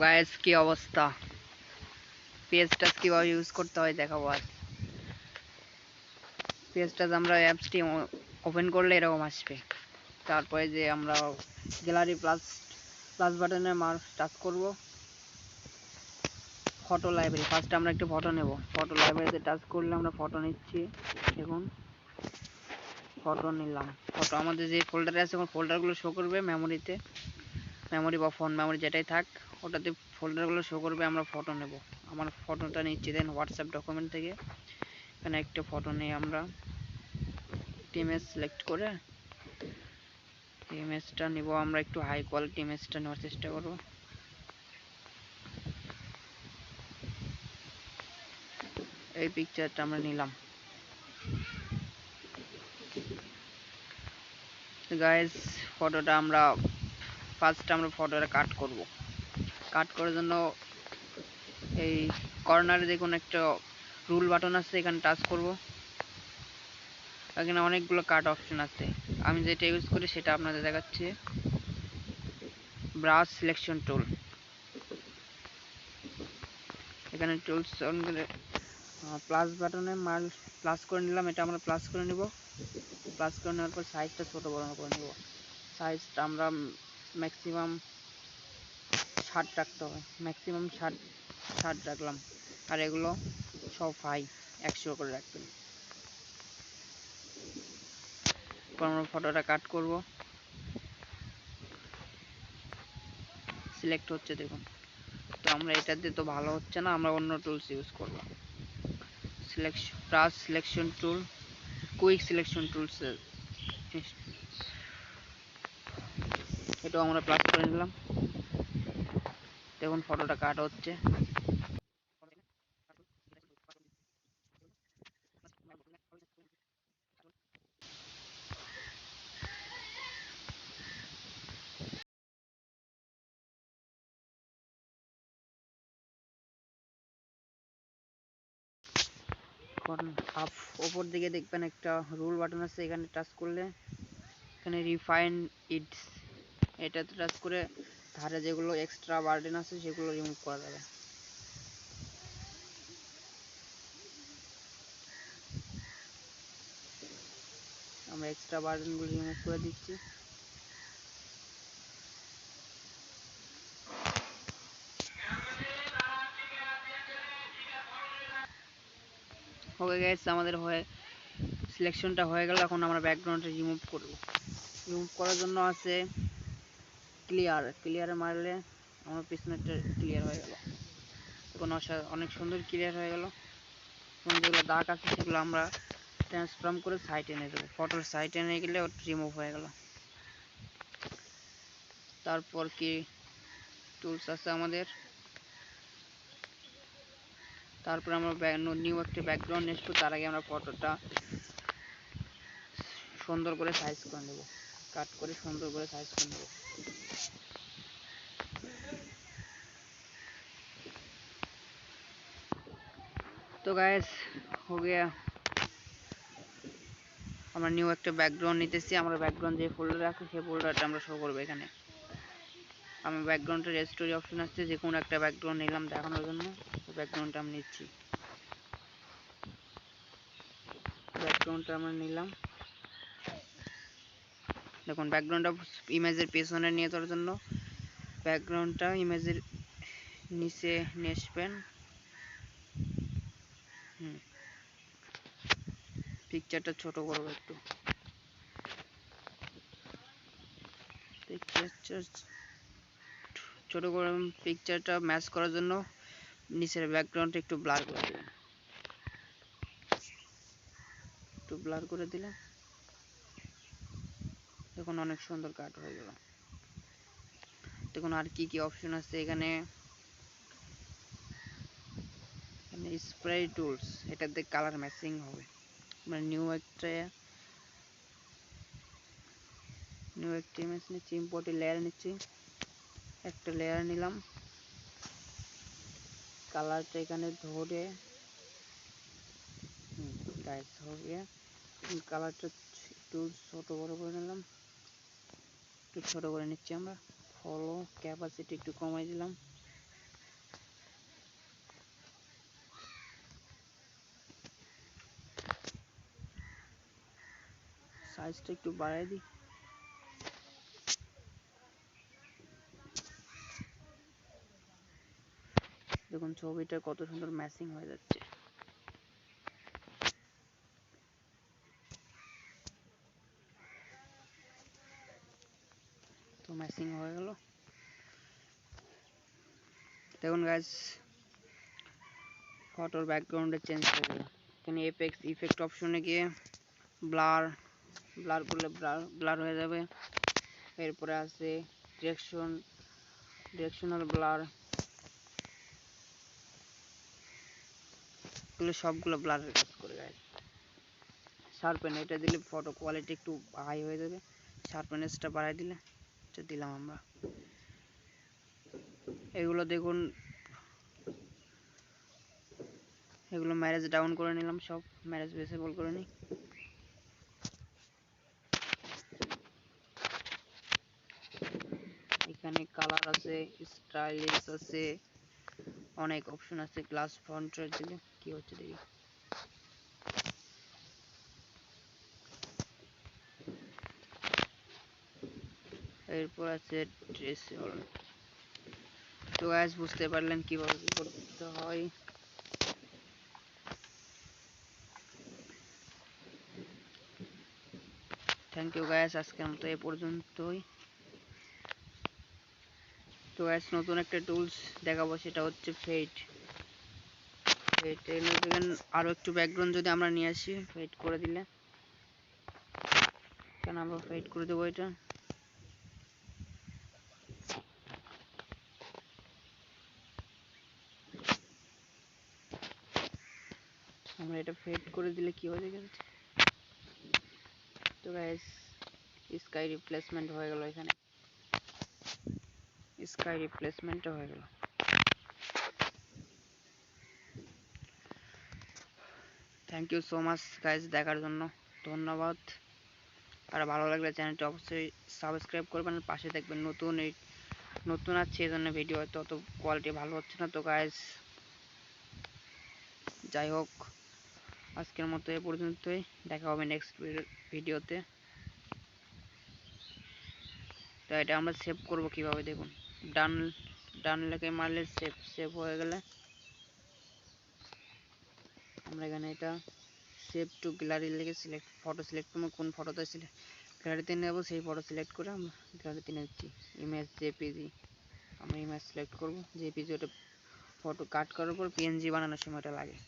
Guys কি অবস্থা পেজটা কিভাবে ইউজ করতে হয় দেখাবো আজ পেজটা আমরা অ্যাপসটি ওপেন করলে এরকম আসবে তারপরে যে আমরা গ্যালারি প্লাস প্লাস বাটনে টাচ করব ফটো লাইব্রেরি ফার্স্ট আমরা একটা ফটো নেব ফটো লাইব্রেরিতে টাচ করলে আমরা ফটো নিচ্ছি দেখুন ফটো নিলাম ফটো আমাদের যে ফোল্ডারে আছে কোন ফোল্ডারগুলো শো করবে মেমোরিতে মেমোরি বা ফোন মেমোরি যেটাই থাক ওটাতে ফোল্ডারগুলো শো করবে আমরা ফটো নেব আমার ফটোটা নিচ্ছি দেন হোয়াটসঅ্যাপ ডকুমেন্ট থেকে এখানে একটা ফটো নিয়ে আমরা ইমেজ সিলেক্ট করে ইমেজটা নিব আমরা একটু হাই কোয়ালিটি ইমেজটা নেওয়ার চেষ্টা করব এই পিকচারটা আমরা নিলাম গাইস ফটোটা আমরা ফার্স্ট আমরা ফটোটা কাট করব কাট করার জন্য এই কর্নারে দেখুন একটা রুল বাটন আছে এখানে টাচ করব এখানে অনেকগুলো কাট অপশন আছে আমি যেটা ইউজ করি সেটা আপনাদের দেখাচ্ছি ব্রাশ সিলেকশন টুল এখানে টুলস অন করে প্লাস বাটনে প্লাস করে নিলাম এটা আমরা প্লাস করে নিব প্লাস করে নেওয়ার পর সাইজটা ছোট বড় করে নিব সাইজটা আমরা ম্যাক্সিমাম 60 রাখতে হবে ম্যাক্সিমাম 60 রাখলাম আর এগুলো সব হাই 100 করে রাখবেন আমরা ফটোটা কাট করব সিলেক্ট হচ্ছে দেখুন তো আমরা এটাতে তো ভালো হচ্ছে না আমরা অন্য টুলস ইউজ করব selection brush selection tool quick selection tools এটাও আমরা প্লাস করে নিলাম দেখুন ফটোটা কাট হচ্ছে উপর দিকে দেখবেন একটা রুল বাটন আছে এখানে টাচ করলে এখানে রিফাইন ইটস এটাতে টাচ করে ধারে যেগুলো এক্সট্রা বার্ডেন আছে সেগুলো রিমুভ করা যাবে আমরা এক্সট্রা বার্ডেনগুলো রিমুভ করে দিচ্ছি ওকে গাইস আমাদের সিলেকশনটা হয়ে গেল এখন আমরা ব্যাকগ্রাউন্ডটা রিমুভ করব রিমুভ করার জন্য আছে ক্লিয়ারে মারলে আমার পিছনেরটা ক্লিয়ার হয়ে গেল এখন অনেক সুন্দর ক্লিয়ার হয়ে গেল যেগুলো দাগ আছে সেগুলো আমরা ট্রান্সফর্ম করে সাইডে এনে দেবো ফটোর সাইডে এনে গেলে ওটা রিমুভ হয়ে গেল তারপর কি টুলস আছে আমাদের তারপর আমরা নিউ একটা ব্যাকগ্রাউন্ড নেব তার আগে আমরা ফটোটা সুন্দর করে সাইজ করে নেব কাট করে সুন্দর করে সাইজ করে নেব तो गाइस हो गया আমরা নিউ একটা ব্যাকগ্রাউন্ড নিতেছি আমরা ব্যাকগ্রাউন্ড যে ফোল্ডারে আছে সেই ফোল্ডারটা আমরা শো করব এখানে আমি ব্যাকগ্রাউন্ডের স্টোরি অপশন আছে যে কোন একটা ব্যাকগ্রাউন্ড নিলাম দেখানোর জন্য ব্যাকগ্রাউন্ডটা আমি নিচ্ছি ব্যাকগ্রাউন্ডটা আমরা নিলাম দেখুন ব্যাকগ্রাউন্ডটা ইমেজের পেছনে নিয়ে যাওয়ার জন্য ব্যাকগ্রাউন্ডটা ইমেজের নিচে নিয়ে আসবেন পিকচারটা ছোট করব একটু পিকচার ছোট করে পিকচারটা ম্যাচ করার জন্য নিচের ব্যাকগ্রাউন্ডটা একটু ব্লার করে দিলাম দেখুন অনেক সুন্দর কাট হয়ে গেল দেখুন আর কি কি অপশন আছে এখানে স্প্রে টুলস এটাতে কালার ম্যাচিং হবে আমরা নিউ একটা ইমেজ নিচ্ছি ইম্পোর্টে লেয়ার নিচ্ছি একটা লেয়ার নিলাম কালারটা এখানে ধরে গাইস हो गया কালারটা একটু ছোট বড় করে নিলাম একটু ছোট করে নিচ্ছি আমরা ফলো ক্যাপাসিটি একটু কমাই দিলাম সাইজটা একটু বাড়াই দিই। দেখুন ছবিটা কত সুন্দর ম্যাচিং হয়ে যাচ্ছে। তো ম্যাচিং হয়ে গেল। দেখুন গাইস ফটোর ব্যাকগ্রাউন্ডে চেঞ্জ হয়ে গেল। এখানে এফেক্টস ইফেক্ট অপশনে গিয়ে ব্লার করলে ব্লার হয়ে যাবে। এরপরে আছে ডিরেকশনাল ব্লার, এগুলো সবগুলো ব্লারের কাজ করে গাইস। শার্পেন এটা দিলে ফটো কোয়ালিটি একটু হাই হয়ে যাবে। শার্পনেসটা বাড়াই দিলে এটা দিলাম আমরা। এগুলো দেখুন এগুলো ম্যারেজ ডাউন করে নিলাম, সব ম্যারেজ ভিজিবল করে নিই। এখানে কালার আছে, স্টাইলিশ আছে, অনেক অপশন আছে। গ্লাস ফন্টের দিলে কি হচ্ছে দেখি। এরপর আছে ট্রেসিবল। তো গাইস বুঝতে পারলেন কিভাবে কি করতে হয়। থ্যাংক ইউ গাইস, আজকের মতো এই পর্যন্তই। তো গাইস নতুন একটা টুলস দেখাবো, সেটা হচ্ছে ফেড। দেখেন আরো একটু ব্যাকগ্রাউন্ড যদি আমরা নিয়ে আসি, ফেড করে দিলে, কেন আমরা ফেড করে দেবো এটা। আমরা এটা ফেড করে দিলে কি হয় দেখেন। তো গাইস স্কাই রিপ্লেসমেন্ট হয়ে গেল, এখানে স্কাই রিপ্লেসমেন্টটা হয়ে গেল। Thank you so much guys দেখার জন্য, ধন্যবাদ। আর ভালো লাগলে চ্যানেলটি অবশ্যই সাবস্ক্রাইব করবেন, পাশে দেখবেন। নতুন আছে এই জন্য ভিডিও হয়তো অত কোয়ালিটি ভালো হচ্ছে না। তো গাইস যাই হোক আজকের মতো এ পর্যন্তই, দেখা হবে নেক্সট ভিডিওতে। তো এটা আমরা সেভ করব কিভাবে দেখুন, ডান লেখে মারলে সেভ হয়ে গেলে আমরা এখানে এটা সেভ টু গ্যালারি লিখে ফটো সিলেক্ট করবো। কোন ফটোতে গ্যালারিতে নেব সেই ফটো সিলেক্ট করে আমরা গ্যালারিতে নিচ্ছি। ইমেজ জেপিজি, আমরা ইমেজ সিলেক্ট করব। জেপিজি ওটা ফটো কাট করার পর পিএনজি বানানোর সময় এটা লাগে।